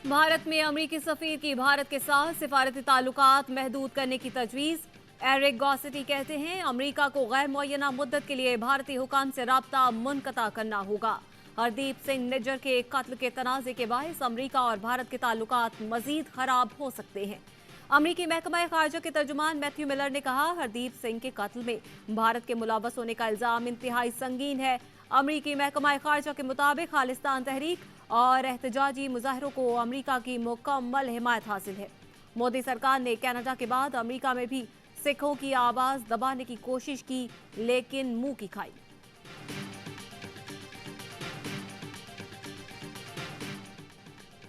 भारत में अमरीकी सफीर की भारत के साथ सिफारती ताल्लुकात महदूद करने की तजवीज़। एरिक गॉसिटी कहते हैं अमरीका को गैर मुअय्यना मुद्दत के लिए भारतीय हुकाम से राब्ता मुनक़ता करना होगा। हरदीप सिंह निज्जर के कत्ल के तनाज़े के बायस अमरीका और भारत के ताल्लुकात मजीद खराब हो सकते हैं। अमरीकी महकमा खारजा के तर्जुमान मैथ्यू मिलर ने कहा, हरदीप सिंह के कत्ल में भारत के मुलव्वस होने का इल्जाम इंतहाई संगीन है। अमरीकी महकमा खारजा के मुताबिक खालिस्तान तहरीक और एहतजाजी मुजाहिरों को अमरीका की मुकम्मल हिमायत हासिल है। मोदी सरकार ने कनाडा के बाद अमरीका में भी सिखों की आवाज दबाने की कोशिश की, लेकिन मुंह की खाई।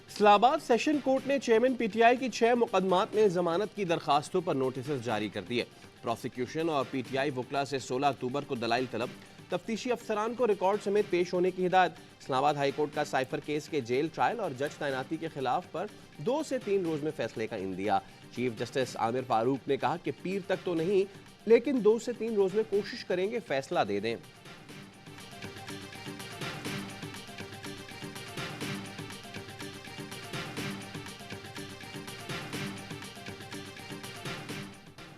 इस्लामाबाद सेशन कोर्ट ने चेयरमैन पीटीआई की 6 मुकदमात में जमानत की दरखास्तों पर नोटिस जारी कर दिए। प्रोसिक्यूशन और पीटीआई वकला से 16 अक्टूबर को दलाइल तलब, तफ्तीशी अफसरान को रिकॉर्ड समेत पेश होने की हिदायत। इस्लामाबाद हाई कोर्ट का साइफर केस के जेल ट्रायल और जज तैनाती के खिलाफ पर 2 से 3 रोज में फैसले का India. Chief justice Aamir Farooq ने कहा कि पीर तक तो नहीं, लेकिन 2 से 3 रोज में कोशिश करेंगे फैसला दे दें।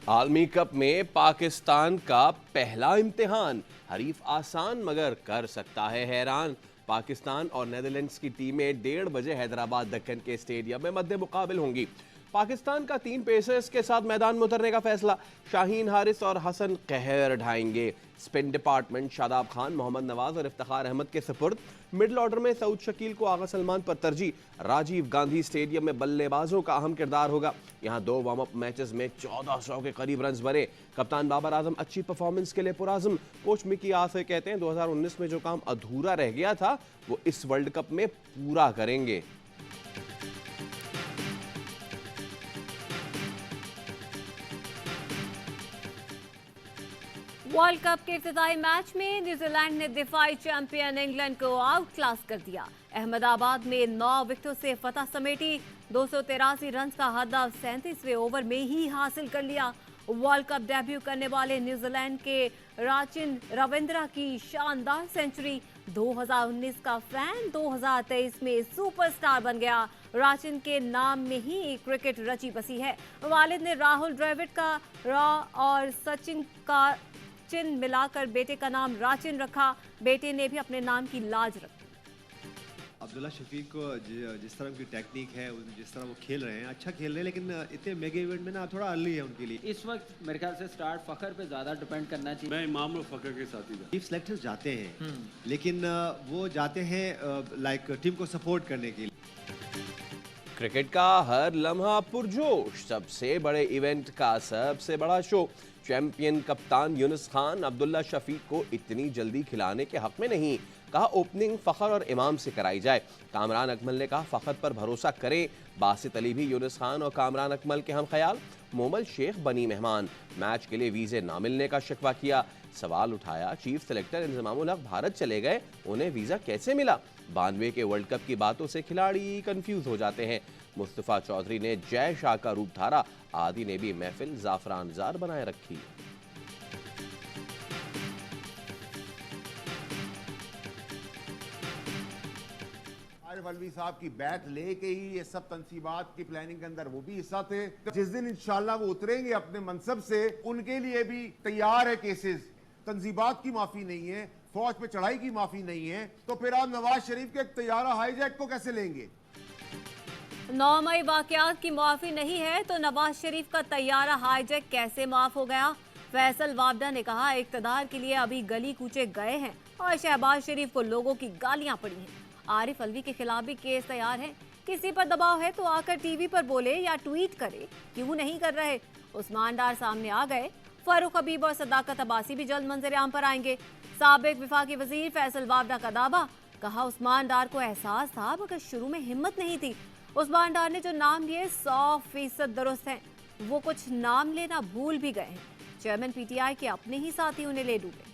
आलमी कप में पाकिस्तान का पहला इम्तिहान, हरीफ आसान मगर कर सकता है हैरान। पाकिस्तान और नेदरलैंड्स की टीमें 1:30 बजे हैदराबाद दक्कन के स्टेडियम में मद्दे मुकाबिल होंगी। पाकिस्तान का 3 पेसर्स के साथ मैदान में उतरने का फैसला, शाहीन हारिस और हसन कहर ढाएंगे। स्पिन डिपार्टमेंट शादाब खान, मोहम्मद नवाज और इफ्तिखार अहमद के सुपुर्द। मिडल ऑर्डर में सऊद शकील को आगा सलमान पर तरजीह। राजीव गांधी स्टेडियम में बल्लेबाजों का अहम किरदार होगा। यहां 2 वार्म अप मैचेस में 1400 के करीब रन्स बने। कप्तान बाबर आजम अच्छी परफॉर्मेंस के लिए पुराज़म। कोच मिकी आसिफ कहते हैं 2019 में जो काम अधूरा रह गया था वो इस वर्ल्ड कप में पूरा करेंगे। वर्ल्ड कप के इफ्तिताई मैच में न्यूजीलैंड ने दिफाई चैंपियन इंग्लैंड को आउट क्लास कर दिया। अहमदाबाद में 9 विकेटों से फतह समेटी। 283 रन का हदफ 37वें ओवर में ही हासिल कर लिया। वर्ल्ड कप डेब्यू करने वाले न्यूजीलैंड के राचिन रविंद्रा की शानदार सेंचुरी। 2019 का फैन 2023 में सुपरस्टार बन गया। राचिन के नाम में ही क्रिकेट रची बसी है। वालिद ने राहुल द्रविड़ का रा और सचिन का चिन्ह मिलाकर बेटे का नाम राचिन रखा। बेटे ने भी अपने नाम की लाज रखी। अब्दुल्ला शफीक को जिस तरह की टेक्निक है, जिस तरह वो खेल रहे हैं, अच्छा खेल रहे हैं, लेकिन इतने मेगा इवेंट में ना थोड़ा अर्ली है उनके लिए। इस वक्त मेरे ख्याल से स्टार्ट फखर पे ज्यादा डिपेंड करना चाहिए। मैं इमाम और फखर के साथ ही था। चीफ सिलेक्टर्स जाते हैं, लेकिन वो जाते हैं लाइक टीम को सपोर्ट करने के लिए। क्रिकेट का हर लम्हा पुरजोश, सबसे बड़े इवेंट का सबसे बड़ा शो। चैंपियन कप्तान यूनुस खान अब्दुल्ला शफीक को इतनी जल्दी खिलाने के हक में नहीं, कहा ओपनिंग फखर और इमाम से कराई जाए। कामरान अकमल ने कहा फखर पर भरोसा करें। बासित अली भी यूनुस खान और कामरान अकमल के हम ख्याल। मोमल शेख बनी मेहमान, मैच के लिए वीज़े ना मिलने का शिकवा किया। सवाल उठाया चीफ सेलेक्टर इंजमामुल हक भारत चले गए, उन्हें वीज़ा कैसे मिला। 92 के वर्ल्ड कप की बातों से खिलाड़ी कंफ्यूज हो जाते हैं। मुस्तफ़ा चौधरी ने जय शाह का रूप धारा, आदि ने भी महफिल ज़ाफ़रानज़ार बनाए रखी। आरिफ अलवी साहब की बैत लेके ही ये सब तंसीबात की प्लानिंग के अंदर वो भी हिस्सा थे। जिस दिन इंशाल्लाह वो उतरेंगे अपने मनसब से, उनके लिए भी तैयार है केसेस। तंजीबात की माफी नहीं है, फौज पे चढ़ाई की माफी नहीं है, तो फिर आप नवाज शरीफ के तैयारा हाईजैक को कैसे लेंगे? 9 मई वाकयात की माफी नहीं है तो नवाज शरीफ का तैयारा हाईजैक कैसे माफ हो गया। फैसल वाबडा ने कहा इक्तदार के लिए अभी गली कूचे गए हैं और शहबाज शरीफ को लोगों की गालियां पड़ी हैं। आरिफ अलवी के खिलाफ भी केस तैयार है। किसी पर दबाव है तो आकर टीवी पर बोले या ट्वीट करे, क्यों नहीं कर रहे। उस्मान डार सामने आ गए। फारूक हबीब और सदाकत अब्बासी भी जल्द मंजर आम पर आएंगे। साबिक विफाकी वजीर फैसल वाबडा का दावा, कहा उस्मान डार को एहसास था मगर शुरू में हिम्मत नहीं थी। उस्मान डार ने जो नाम लिए 100% दुरुस्त हैं, वो कुछ नाम लेना भूल भी गए हैं। चेयरमैन पीटीआई के अपने ही साथी उन्हें ले डूबे।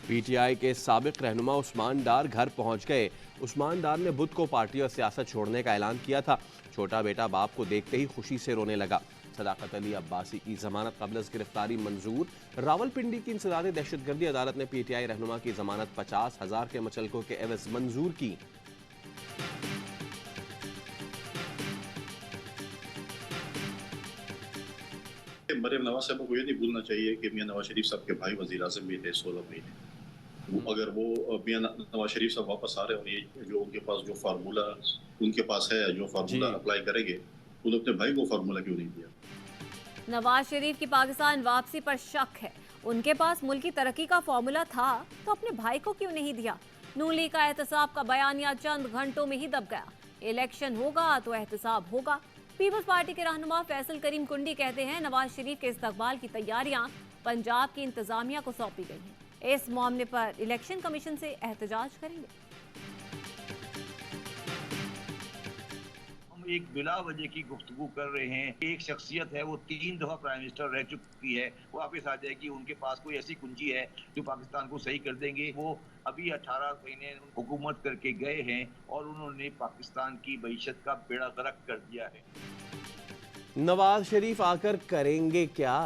पीटीआई के साबिक रहनुमा उस्मान डार घर पहुंच गए। उस्मान डार ने बुध को पार्टी और सियासत छोड़ने का ऐलान किया था। छोटा बेटा बाप को देखते ही खुशी से रोने लगा। सदाकत अली अब्बासी की जमानत कबल गिरफ्तारी मंजूर। रावलपिंडी की इंसदादी दहशतगर्दी अदालत ने PTI रहनुमा की जमानत 50,000 के मुचलकों के एवज मंजूर की। मरियम नवाज साहब को ये नहीं भूलना चाहिए कि मियां नवाज शरीफ साहब के भाई वजीर आज़म भी थे 16 महीने। अगर वो मियां नवाज शरीफ साहब वापस आ रहे और ये जो उनके पास जो फार्मूला उनके पास है, जो फार्मूला अप्लाई करेंगे, तो अपने भाई को फार्मूला क्यों नहीं दिया? नवाज शरीफ की पाकिस्तान वापसी पर शक है। उनके पास मुल्क की तरक्की का फॉर्मूला था तो अपने भाई को क्यों नहीं दिया? नून लीग का एहतसाब का बयानिया चंद घंटों में ही दब गया। इलेक्शन होगा तो एहतसाब होगा। पीपल्स पार्टी के रहनुमा फैसल करीम कुंडी कहते हैं नवाज शरीफ के इस्तकबाल की तैयारियां पंजाब की इंतजामिया को सौंपी गई हैं। इस मामले पर इलेक्शन कमीशन से एहतजाज करेंगे। हम एक बिला वजह की गुफ्तगू कर रहे हैं। एक शख्सियत है, वो 3 दफा प्राइम मिनिस्टर रह चुकी है, वो वापस आ जाएगी। उनके पास कोई ऐसी कुंजी है जो पाकिस्तान को सही कर देंगे। वो अभी 18 महीने हुकूमत करके गए हैं और उन्होंने पाकिस्तान की मईशत का बेड़ा गर्क कर दिया है। नवाज शरीफ आकर करेंगे क्या?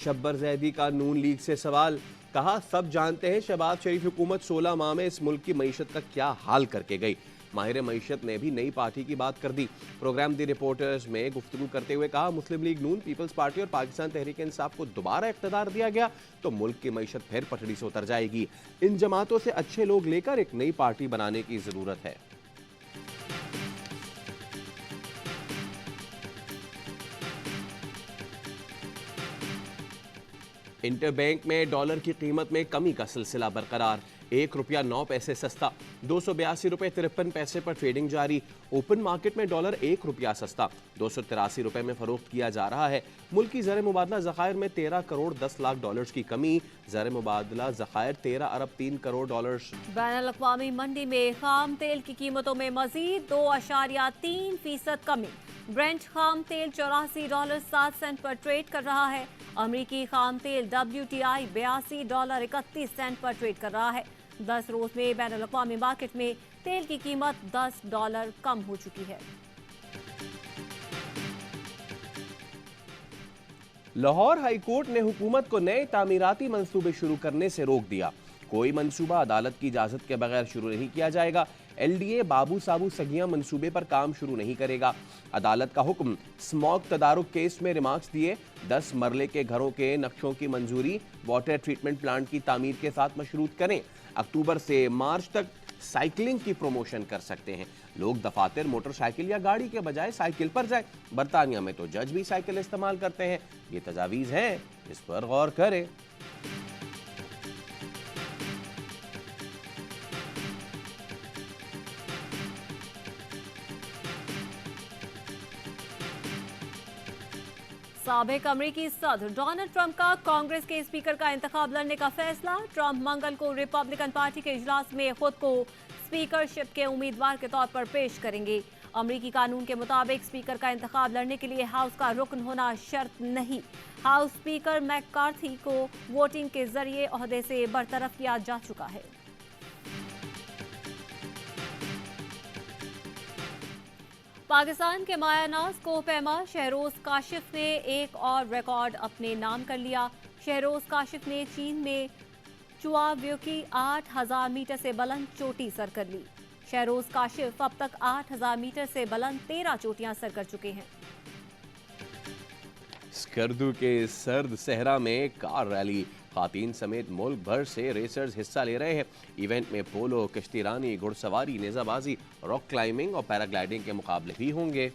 शब्बर जैदी का नून लीग से सवाल। कहा, सब जानते हैं शहबाज शरीफ हुकूमत 16 माह में इस मुल्क की मईशत का क्या हाल करके गई। माहिर मईशत ने भी नई पार्टी की बात कर दी। प्रोग्राम दी रिपोर्टर्स में गुफ्तगू करते हुए कहा, मुस्लिम लीग नून, पीपल्स पार्टी और पाकिस्तान तहरीक इंसाफ को दोबारा इख्तियार दिया गया तो मुल्क की मईशत फिर पटड़ी से उतर जाएगी। इन जमातों से अच्छे लोग लेकर एक नई पार्टी बनाने की जरूरत है। इंटरबैंक में डॉलर की कीमत में कमी का सिलसिला बरकरार। 1 रुपया 9 पैसे सस्ता, 282 रुपये 53 पैसे पर ट्रेडिंग जारी। ओपन मार्केट में डॉलर 1 रुपया सस्ता 283 रुपये में फरोख्त किया जा रहा है। मुल्की ज़र मुबादला ज़खायर में 13 करोड़ 10 लाख डॉलर्स की कमी। ज़र मुबादला ज़खायर 13 अरब 3 करोड़ डॉलर्स। बैनुल-अक़वामी मंडी में खाम तेल की कीमतों में मजीद 2.3% कमी। ब्रेंट खाम तेल $84.07 पर ट्रेड कर रहा है। अमरीकी खाम तेल WTI $82.31 पर ट्रेड कर रहा है। 10 रोज में बैनुल-अक़वामी मार्केट में तेल की कीमत $10 कम हो चुकी है। लाहौर हाई कोर्ट ने हुकूमत को नए तामीराती मंसूबे शुरू करने से रोक दिया। कोई मंसूबा अदालत की इजाजत के बगैर शुरू नहीं किया जाएगा। LDA बाबू साबू सगिया मंसूबे पर काम शुरू नहीं करेगा। अदालत का हुक्म, स्मॉग तदारुक केस में रिमार्क्स दिए। 10 मरले के घरों के नक्शों की मंजूरी वाटर ट्रीटमेंट प्लांट की तामीर के साथ मशरूत करें। अक्टूबर से मार्च तक साइकिलिंग की प्रमोशन कर सकते हैं। लोग दफातर मोटरसाइकिल या गाड़ी के बजाय साइकिल पर जाए। बरतानिया में तो जज भी साइकिल इस्तेमाल करते हैं। ये तजावीज़ हैं, इस पर गौर करें। साबिक अमरीकी सदर डोनाल्ड ट्रंप का कांग्रेस के स्पीकर का इंतखाब लड़ने का फैसला। ट्रंप मंगल को रिपब्लिकन पार्टी के इजलास में खुद को स्पीकरशिप के उम्मीदवार के तौर पर पेश करेंगे। अमरीकी कानून के मुताबिक स्पीकर का इंतखाब लड़ने के लिए हाउस का रुकन होना शर्त नहीं। हाउस स्पीकर मैककार्थी को वोटिंग के जरिए ओहदे से बरतरफ किया जा चुका है। पाकिस्तान के मायानाज को पैमा शहरोज काशिफ ने एक और रिकॉर्ड अपने नाम कर लिया। शहरोज काशिफ ने चीन में चुआव्यू की 8000 मीटर से बुलंद चोटी सर कर ली। शहरोज काशिफ अब तक 8000 मीटर से बुलंद 13 चोटियां सर कर चुके हैं। स्कर्दू के सर्द सहरा में कार रैली, खातीन समेत मुल्क भर से रेसर्स हिस्सा ले रहे हैं। इवेंट में पोलो, कश्ती रानी, घुड़सवारी, नेजाबाजी, रॉक क्लाइंबिंग और पैराग्लाइडिंग के मुकाबले भी होंगे।